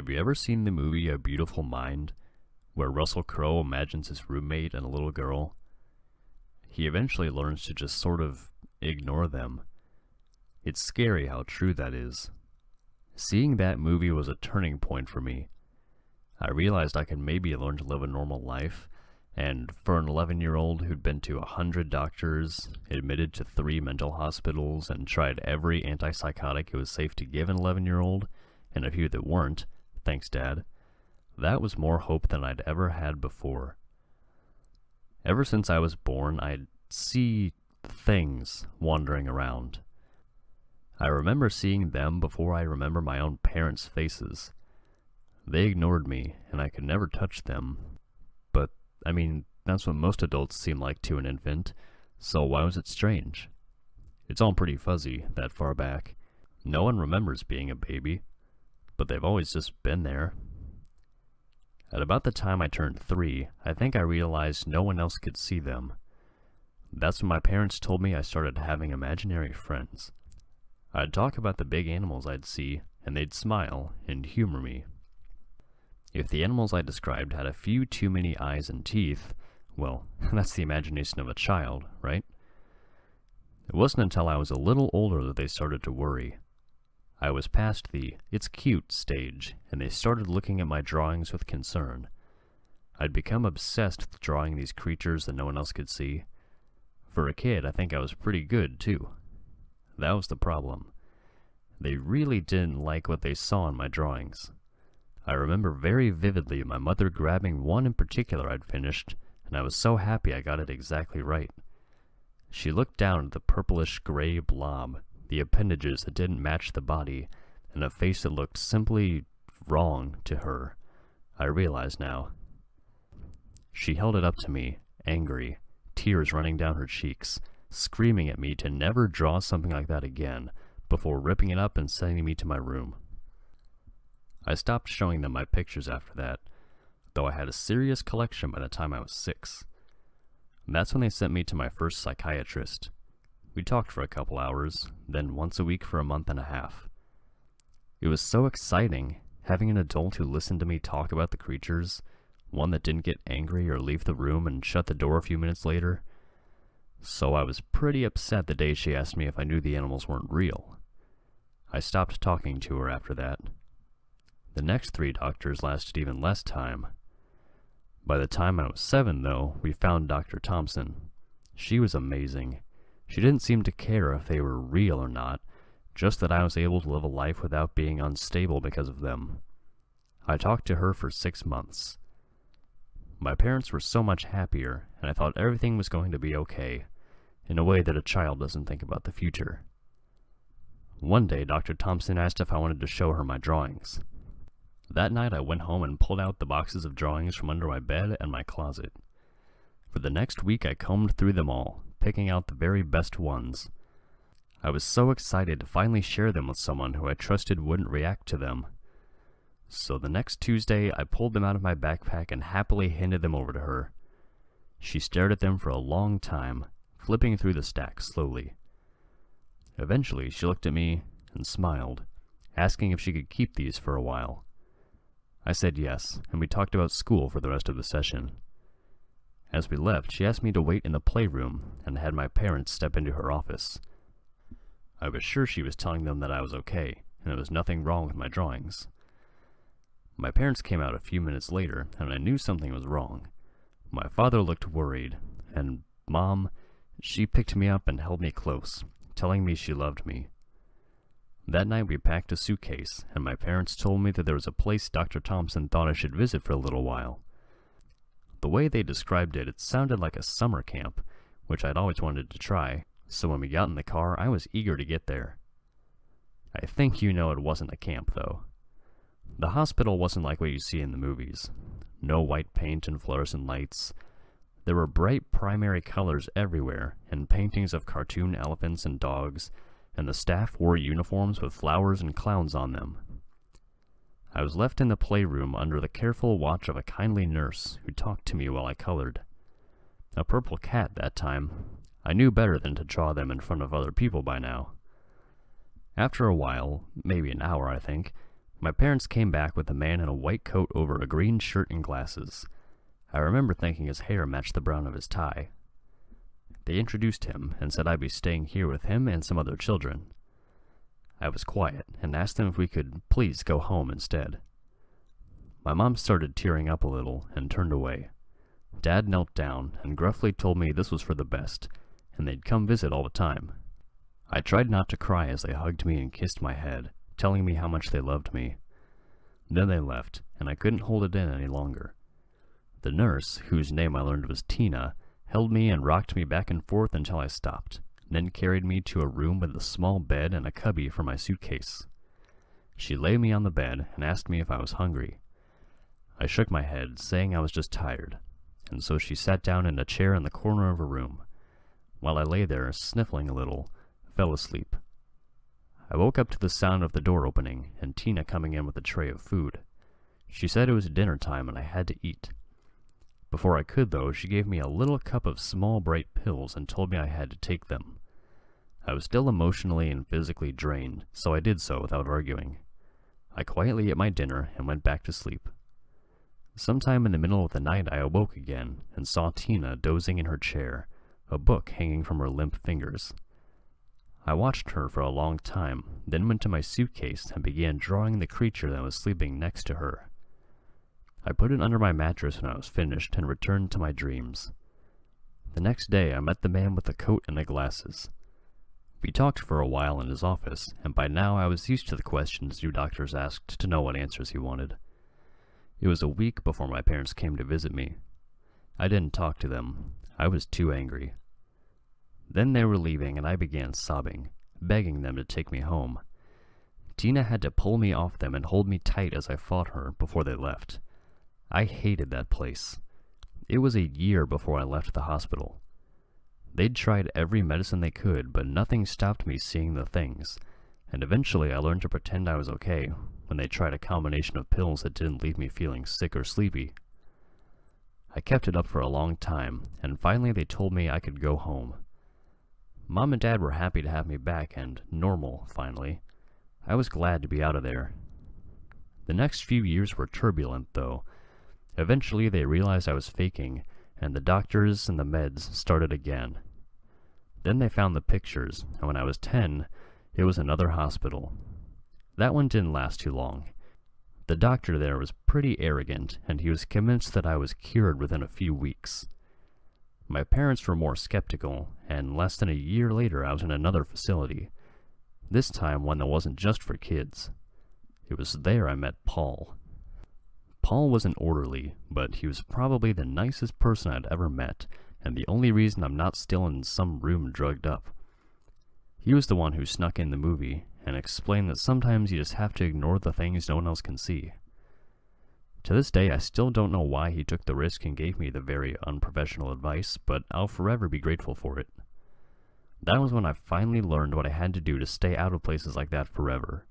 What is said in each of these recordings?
Have you ever seen the movie A Beautiful Mind, where Russell Crowe imagines his roommate and a little girl? He eventually learns to just sort of ignore them. It's scary how true that is. Seeing that movie was a turning point for me. I realized I could maybe learn to live a normal life, and for an 11-year-old who'd been to 100 doctors, admitted to 3 mental hospitals, and tried every antipsychotic it was safe to give an 11-year-old, and a few that weren't, thanks Dad, that was more hope than I'd ever had before. Ever since I was born, I'd see things wandering around. I remember seeing them before I remember my own parents' faces. They ignored me, and I could never touch them. But, I mean, that's what most adults seem like to an infant, so why was it strange? It's all pretty fuzzy, that far back. No one remembers being a baby, but they've always just been there. At about the time I turned 3, I think I realized no one else could see them. That's when my parents told me I started having imaginary friends. I'd talk about the big animals I'd see, and they'd smile and humor me. If the animals I described had a few too many eyes and teeth, well, that's the imagination of a child, right? It wasn't until I was a little older that they started to worry. I was past the "it's cute" stage, and they started looking at my drawings with concern. I'd become obsessed with drawing these creatures that no one else could see. For a kid, I think I was pretty good, too. That was the problem. They really didn't like what they saw in my drawings. I remember very vividly my mother grabbing one in particular I'd finished, and I was so happy I got it exactly right. She looked down at the purplish gray blob, the appendages that didn't match the body, and a face that looked simply wrong to her. I realize now. She held it up to me, angry, tears running down her cheeks, screaming at me to never draw something like that again, before ripping it up and sending me to my room. I stopped showing them my pictures after that, though I had a serious collection by the time I was 6. That's when they sent me to my first psychiatrist. We talked for a couple hours, then once a week for a month and a half. It was so exciting, having an adult who listened to me talk about the creatures, one that didn't get angry or leave the room and shut the door a few minutes later. So I was pretty upset the day she asked me if I knew the animals weren't real. I stopped talking to her after that. The next 3 doctors lasted even less time. By the time I was 7, though, we found Dr. Thompson. She was amazing. She didn't seem to care if they were real or not, just that I was able to live a life without being unstable because of them. I talked to her for 6 months. My parents were so much happier, and I thought everything was going to be okay, in a way that a child doesn't think about the future. One day, Dr. Thompson asked if I wanted to show her my drawings. That night I went home and pulled out the boxes of drawings from under my bed and my closet. For the next week I combed through them all, picking out the very best ones. I was so excited to finally share them with someone who I trusted wouldn't react to them. So the next Tuesday I pulled them out of my backpack and happily handed them over to her. She stared at them for a long time, flipping through the stack slowly. Eventually she looked at me and smiled, asking if she could keep these for a while. I said yes, and we talked about school for the rest of the session. As we left, she asked me to wait in the playroom and had my parents step into her office. I was sure she was telling them that I was okay, and there was nothing wrong with my drawings. My parents came out a few minutes later, and I knew something was wrong. My father looked worried, and Mom, she picked me up and held me close, telling me she loved me. That night we packed a suitcase, and my parents told me that there was a place Dr. Thompson thought I should visit for a little while. The way they described it, it sounded like a summer camp, which I'd always wanted to try, so when we got in the car, I was eager to get there. I think you know it wasn't a camp, though. The hospital wasn't like what you see in the movies. No white paint and fluorescent lights. There were bright primary colors everywhere, and paintings of cartoon elephants and dogs, and the staff wore uniforms with flowers and clowns on them. I was left in the playroom under the careful watch of a kindly nurse who talked to me while I colored. A purple cat that time. I knew better than to draw them in front of other people by now. After a while, maybe an hour I think, My parents came back with a man in a white coat over a green shirt and glasses. I remember thinking his hair matched the brown of his tie. They introduced him and said I'd be staying here with him and some other children. I was quiet and asked them if we could please go home instead. My mom started tearing up a little and turned away. Dad knelt down and gruffly told me this was for the best, and they'd come visit all the time. I tried not to cry as they hugged me and kissed my head, telling me how much they loved me. Then they left, and I couldn't hold it in any longer. The nurse, whose name I learned was Tina, held me and rocked me back and forth until I stopped, then carried me to a room with a small bed and a cubby for my suitcase. She laid me on the bed and asked me if I was hungry. I shook my head, saying I was just tired, and so she sat down in a chair in the corner of her room. While I lay there, sniffling a little, fell asleep. I woke up to the sound of the door opening and Tina coming in with a tray of food. She said it was dinner time and I had to eat. Before I could, though, she gave me a little cup of small bright pills and told me I had to take them. I was still emotionally and physically drained, so I did so without arguing. I quietly ate my dinner and went back to sleep. Sometime in the middle of the night I awoke again and saw Tina dozing in her chair, a book hanging from her limp fingers. I watched her for a long time, then went to my suitcase and began drawing the creature that was sleeping next to her. I put it under my mattress when I was finished and returned to my dreams. The next day I met the man with the coat and the glasses. We talked for a while in his office, and by now I was used to the questions you doctors asked to know what answers he wanted. It was a week before my parents came to visit me. I didn't talk to them. I was too angry. Then they were leaving and I began sobbing, begging them to take me home. Tina had to pull me off them and hold me tight as I fought her before they left. I hated that place. It was a year before I left the hospital. They'd tried every medicine they could, but nothing stopped me seeing the things, and eventually I learned to pretend I was okay when they tried a combination of pills that didn't leave me feeling sick or sleepy. I kept it up for a long time, and finally they told me I could go home. Mom and Dad were happy to have me back and normal, finally. I was glad to be out of there. The next few years were turbulent, though. Eventually they realized I was faking, and the doctors and the meds started again. Then they found the pictures, and when I was 10, it was another hospital. That one didn't last too long. The doctor there was pretty arrogant, and he was convinced that I was cured within a few weeks. My parents were more skeptical, and less than a year later I was in another facility. This time one that wasn't just for kids. It was there I met Paul. Paul was an orderly, but he was probably the nicest person I'd ever met, and the only reason I'm not still in some room drugged up. He was the one who snuck in the movie, and explained that sometimes you just have to ignore the things no one else can see. To this day, I still don't know why he took the risk and gave me the very unprofessional advice, but I'll forever be grateful for it. That was when I finally learned what I had to do to stay out of places like that forever.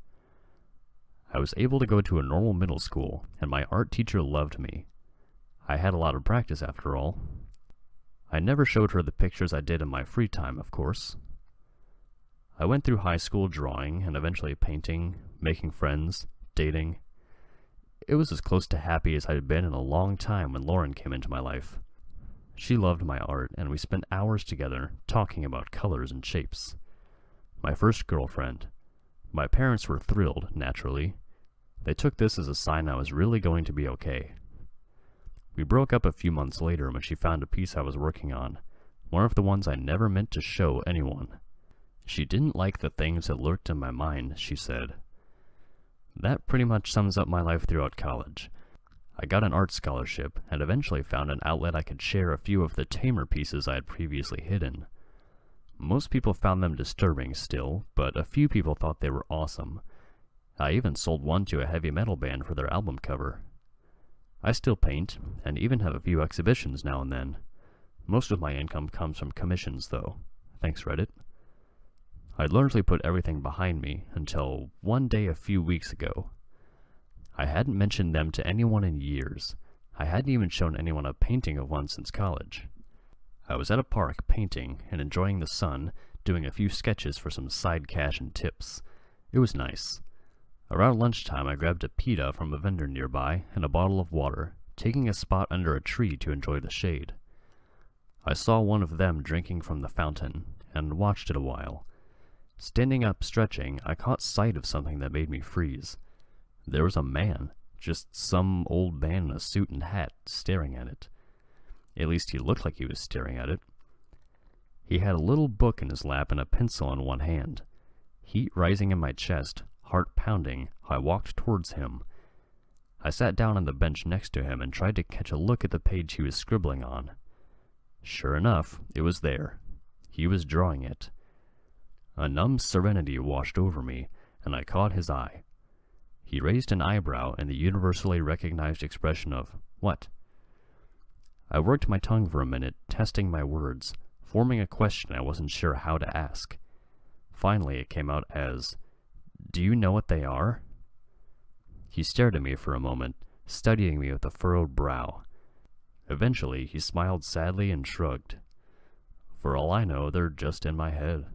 I was able to go to a normal middle school, and my art teacher loved me. I had a lot of practice after all. I never showed her the pictures I did in my free time, of course. I went through high school drawing, and eventually painting, making friends, dating. It was as close to happy as I had been in a long time when Lauren came into my life. She loved my art, and we spent hours together talking about colors and shapes. My first girlfriend. My parents were thrilled, naturally. They took this as a sign I was really going to be okay. We broke up a few months later when she found a piece I was working on, one of the ones I never meant to show anyone. She didn't like the things that lurked in my mind, she said. That pretty much sums up my life throughout college. I got an art scholarship, and eventually found an outlet I could share a few of the tamer pieces I had previously hidden. Most people found them disturbing still, but a few people thought they were awesome. I even sold one to a heavy metal band for their album cover. I still paint, and even have a few exhibitions now and then. Most of my income comes from commissions, though. Thanks, Reddit. I'd largely put everything behind me until one day a few weeks ago. I hadn't mentioned them to anyone in years. I hadn't even shown anyone a painting of one since college. I was at a park painting and enjoying the sun, doing a few sketches for some side cash and tips. It was nice. Around lunchtime, I grabbed a pita from a vendor nearby and a bottle of water, taking a spot under a tree to enjoy the shade. I saw one of them drinking from the fountain, and watched it a while. Standing up stretching, I caught sight of something that made me freeze. There was a man, just some old man in a suit and hat, staring at it. At least he looked like he was staring at it. He had a little book in his lap and a pencil in one hand. Heat rising in my chest, heart pounding, I walked towards him. I sat down on the bench next to him and tried to catch a look at the page he was scribbling on. Sure enough, it was there. He was drawing it. A numb serenity washed over me, and I caught his eye. He raised an eyebrow in the universally recognized expression of, "What?" I worked my tongue for a minute, testing my words, forming a question I wasn't sure how to ask. Finally, it came out as, "Do you know what they are?" He stared at me for a moment, studying me with a furrowed brow. Eventually, he smiled sadly and shrugged. "For all I know, they're just in my head."